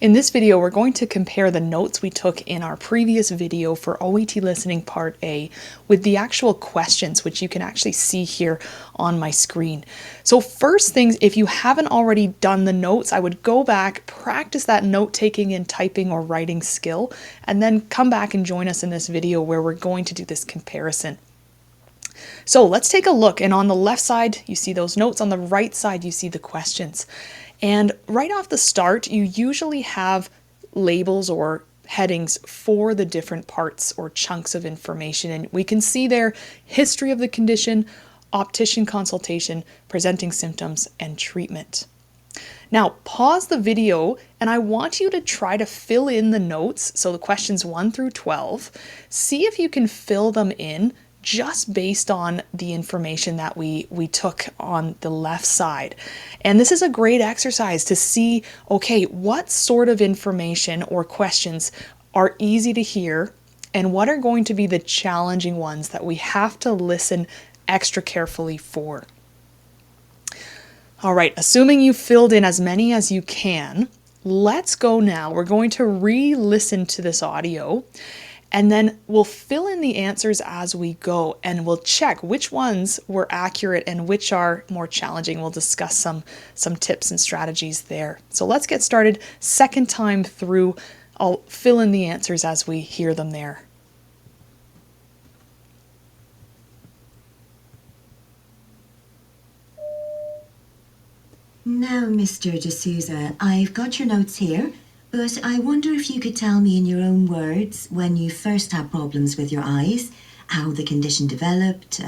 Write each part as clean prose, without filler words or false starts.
In this video, we're going to compare the notes we took in our previous video for OET Listening Part A with the actual questions, which you can actually see here on my screen. So first things, if you haven't already done the notes, I would go back, practice that note-taking and typing or writing skill, and then come back and join us in this video where we're going to do this comparison. So let's take a look, and on the left side, you see those notes. On the right side, you see the questions. And right off the start, you usually have labels or headings for the different parts or chunks of information. And we can see there history of the condition, optician consultation, presenting symptoms, and treatment. Now pause the video and I want you to try to fill in the notes. So the questions 1 through 12, see if you can fill them in just based on the information that we took on the left side. And this is a great exercise to see, okay, what sort of information or questions are easy to hear and what are going to be the challenging ones that we have to listen extra carefully for. All right, assuming you filled in as many as you can, let's go now. We're going to re-listen to this audio. And then we'll fill in the answers as we go and we'll check which ones were accurate and which are more challenging. We'll discuss some tips and strategies there. So let's get started. Second time through, I'll fill in the answers as we hear them there. Now, Mr. D'Souza, I've got your notes here. But I wonder if you could tell me in your own words, when you first had problems with your eyes, how the condition developed,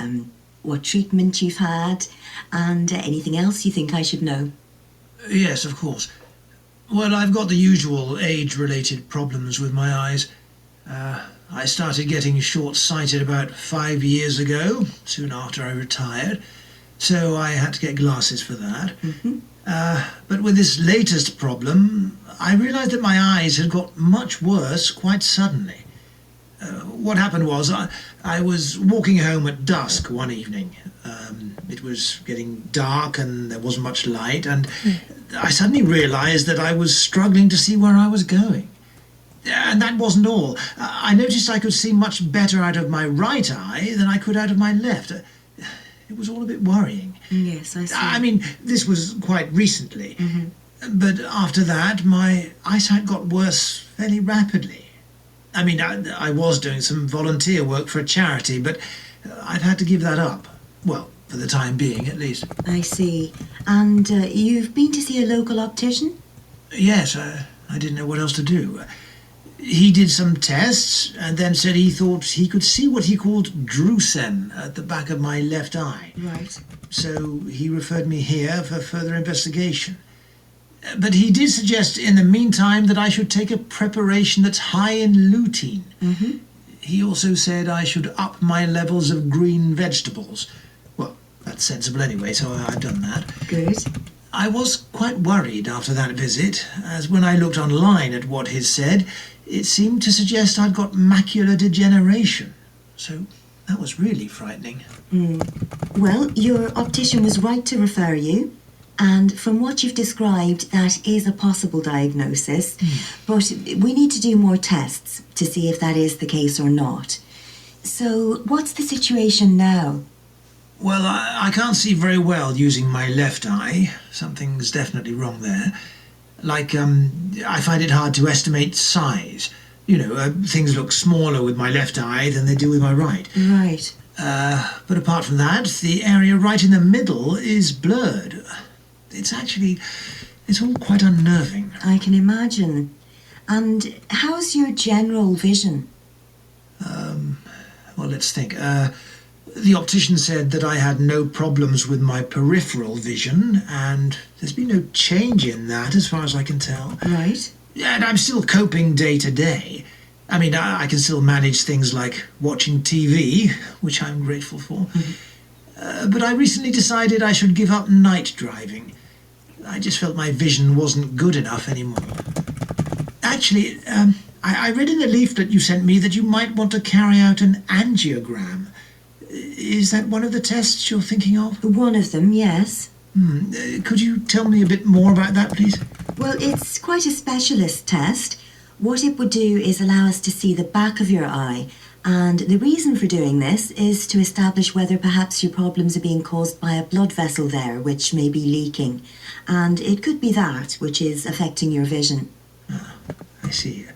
what treatment you've had, and anything else you think I should know. Yes, of course. Well, I've got the usual age-related problems with my eyes. I started getting short-sighted about 5 years ago, soon after I retired, so I had to get glasses for that. But with this latest problem, I realized that my eyes had got much worse quite suddenly. What happened was I was walking home at dusk one evening. It was getting dark and there wasn't much light, and I suddenly realized that I was struggling to see where I was going. And that wasn't all. I noticed I could see much better out of my right eye than I could out of my left. It was all a bit worrying. Yes, I see. I mean, this was quite recently. But after that, my eyesight got worse fairly rapidly. I mean, I was doing some volunteer work for a charity, but I've had to give that up. Well, for the time being, at least. I see. And you've been to see a local optician? Yes, I didn't know what else to do. He did some tests and then said he thought he could see what he called drusen at the back of my left eye. Right. So he referred me here for further investigation. But he did suggest in the meantime that I should take a preparation that's high in lutein. He also said I should up my levels of green vegetables. Well, that's sensible anyway, so I've done that. Good. I was quite worried after that visit, as when I looked online at what he said, it seemed to suggest I'd got macular degeneration. So that was really frightening. Well, your optician was right to refer you. And from what you've described, that is a possible diagnosis. But we need to do more tests to see if that is the case or not. So what's the situation now? Well, I can't see very well using my left eye. Something's definitely wrong there. Like, I find it hard to estimate size. You know, things look smaller with my left eye than they do with my right. Right. But apart from that, the area right in the middle is blurred. It's all quite unnerving. I can imagine. And how's your general vision? Well, let's think. The optician said that I had no problems with my peripheral vision, and there's been no change in that as far as I can tell. Right. And I'm still coping day to day. I mean, I can still manage things like watching TV, which I'm grateful for. But I recently decided I should give up night driving. I just felt my vision wasn't good enough anymore. Actually, I read in the leaflet you sent me that you might want to carry out an angiogram. Is that one of the tests you're thinking of? One of them, yes. Could you tell me a bit more about that, please? Well, it's quite a specialist test. What it would do is allow us to see the back of your eye. And the reason for doing this is to establish whether perhaps your problems are being caused by a blood vessel there, which may be leaking. And it could be that which is affecting your vision. I see.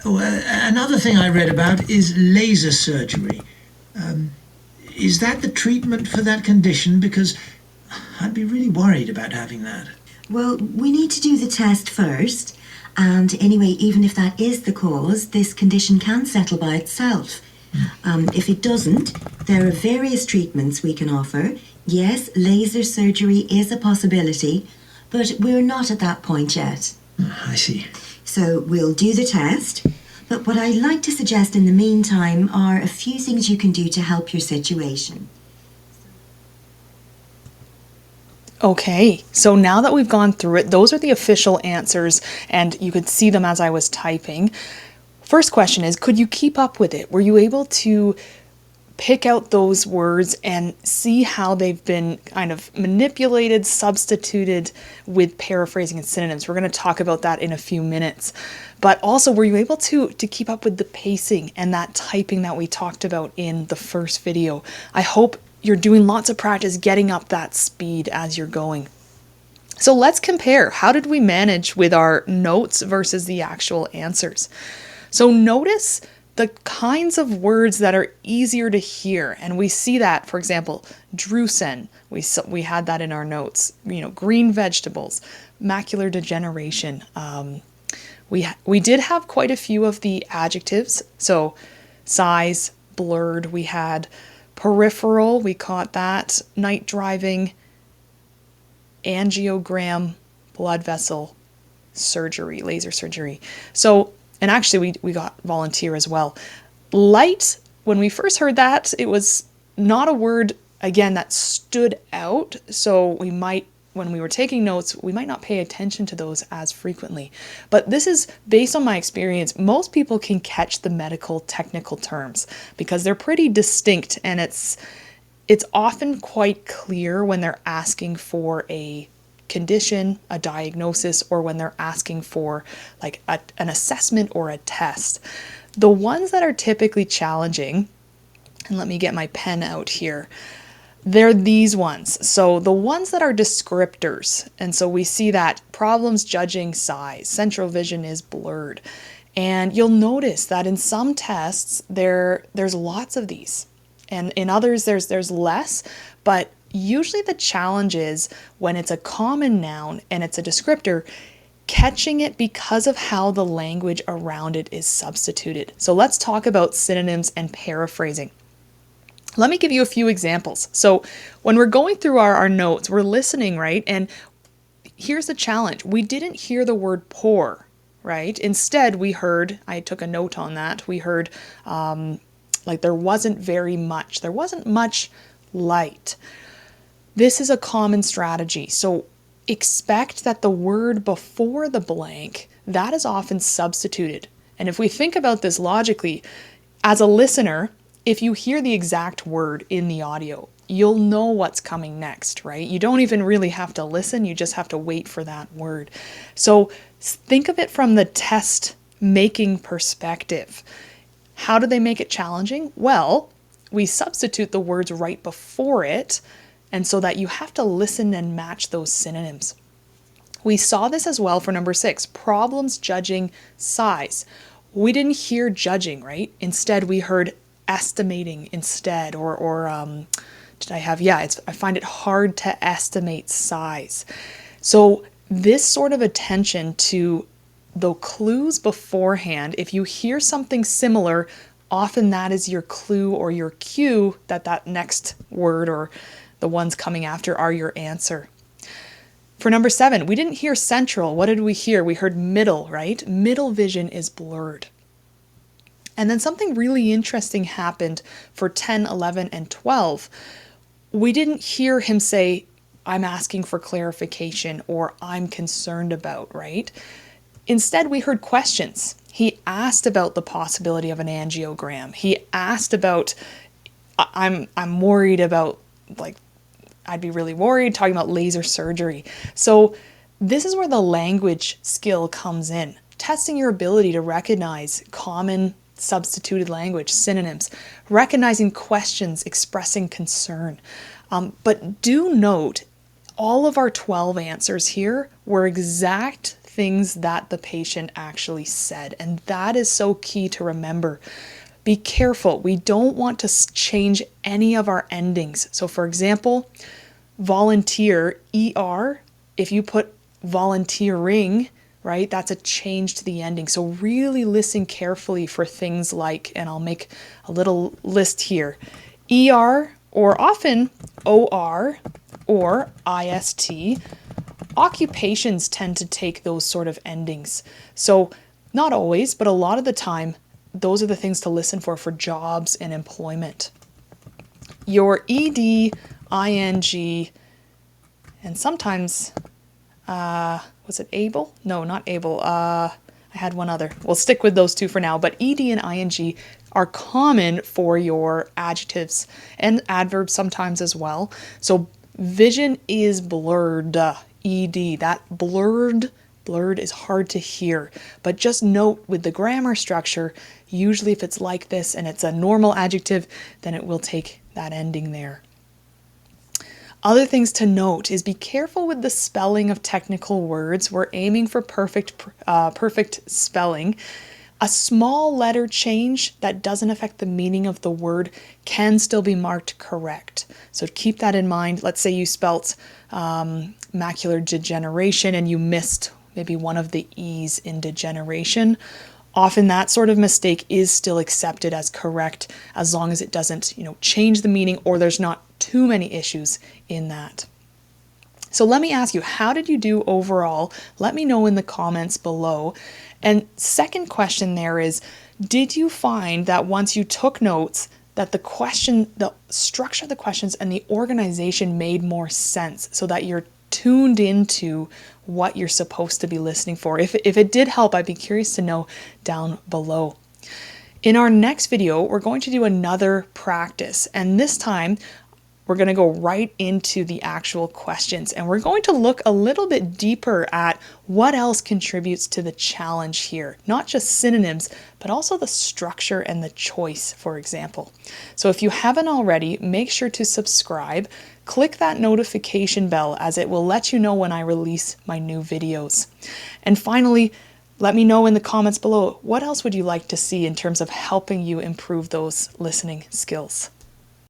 Oh, another thing I read about is laser surgery. Is that the treatment for that condition? Because I'd be really worried about having that. Well, we need to do the test first. And anyway, even if that is the cause, this condition can settle by itself. If it doesn't, there are various treatments we can offer. Yes, laser surgery is a possibility, but we're not at that point yet. I see. So we'll do the test, but what I'd like to suggest in the meantime are a few things you can do to help your situation. Okay, so now that we've gone through it, those are the official answers, and you could see them as I was typing. First question is, could you keep up with it? Were you able to pick out those words and see how they've been kind of manipulated, substituted with paraphrasing and synonyms? We're going to talk about that in a few minutes. But also, were you able to keep up with the pacing and that typing that we talked about in the first video? I hope you're doing lots of practice getting up that speed as you're going. So let's compare. How did we manage with our notes versus the actual answers? So notice the kinds of words that are easier to hear. And we see that, for example, drusen, we had that in our notes, green vegetables, macular degeneration. We did have quite a few of the adjectives. So size, blurred, we had peripheral, we caught that, night driving, angiogram, blood vessel, surgery, laser surgery. So, and actually we got volunteer as well. Light, when we first heard that, it was not a word, again, that stood out. So we might, when we were taking notes, we might not pay attention to those as frequently. But this is based on my experience. Most people can catch the medical technical terms because they're pretty distinct, and it's often quite clear when they're asking for a condition, a diagnosis, or when they're asking for like an assessment or a test. The ones that are typically challenging, and let me get my pen out here, they're these ones. So the ones that are descriptors, and so we see that problems judging size, central vision is blurred. And you'll notice that in some tests there's lots of these. And in others there's less, but usually the challenge is when it's a common noun and it's a descriptor, catching it because of how the language around it is substituted. So let's talk about synonyms and paraphrasing. Let me give you a few examples. So when we're going through our notes, we're listening, right? And here's the challenge. We didn't hear the word poor, right? Instead, we heard, I took a note on that, we heard like there wasn't very much. There wasn't much light. This is a common strategy. So expect that the word before the blank, that is often substituted. And if we think about this logically, as a listener, if you hear the exact word in the audio, you'll know what's coming next, right? You don't even really have to listen, you just have to wait for that word. So think of it from the test making perspective. How do they make it challenging? Well, we substitute the words right before it, and so that you have to listen and match those synonyms. We saw this as well for number 6, problems judging size. We didn't hear judging, right? Instead, we heard estimating instead, or did I have, I find it hard to estimate size. So this sort of attention to the clues beforehand, if you hear something similar, often that is your clue or your cue that next word or the ones coming after are your answer. For number 7, we didn't hear central. What did we hear? We heard middle, right? Middle vision is blurred. And then something really interesting happened for 10, 11, and 12. We didn't hear him say, I'm asking for clarification or I'm concerned about, right? Instead, we heard questions. He asked about the possibility of an angiogram. He asked about, I'm worried about like I'd be really worried, talking about laser surgery. So this is where the language skill comes in, testing your ability to recognize common substituted language, synonyms, recognizing questions, expressing concern. But do note, all of our 12 answers here were exact things that the patient actually said, and that is so key to remember. Be careful. We don't want to change any of our endings. So for example, volunteer, ER, if you put volunteering, right, that's a change to the ending. So really listen carefully for things like, and I'll make a little list here, ER, or often OR or IST. Occupations tend to take those sort of endings. So not always, but a lot of the time, those are the things to listen for jobs and employment. Your ED, ING, and sometimes, was it able? No, not able. I had one other. We'll stick with those two for now, but ED and ING are common for your adjectives and adverbs sometimes as well. So vision is blurred, ED, that blurred is hard to hear, but just note with the grammar structure, usually if it's like this and it's a normal adjective, then it will take that ending there. Other things to note is be careful with the spelling of technical words. We're aiming for perfect spelling. A small letter change that doesn't affect the meaning of the word can still be marked correct. So keep that in mind. Let's say you spelt macular degeneration and you missed maybe one of the E's in degeneration. Often that sort of mistake is still accepted as correct as long as it doesn't, change the meaning or there's not too many issues in that. So let me ask you, how did you do overall? Let me know in the comments below. And second question there is, did you find that once you took notes that the structure of the questions and the organization made more sense so that you're tuned into what you're supposed to be listening for? If it did help, I'd be curious to know down below. In our next video, we're going to do another practice, and this time we're going to go right into the actual questions, and we're going to look a little bit deeper at what else contributes to the challenge here. Not just synonyms, but also the structure and the choice, for example. So if you haven't already, make sure to subscribe. Click that notification bell as it will let you know when I release my new videos. And finally, let me know in the comments below, what else would you like to see in terms of helping you improve those listening skills?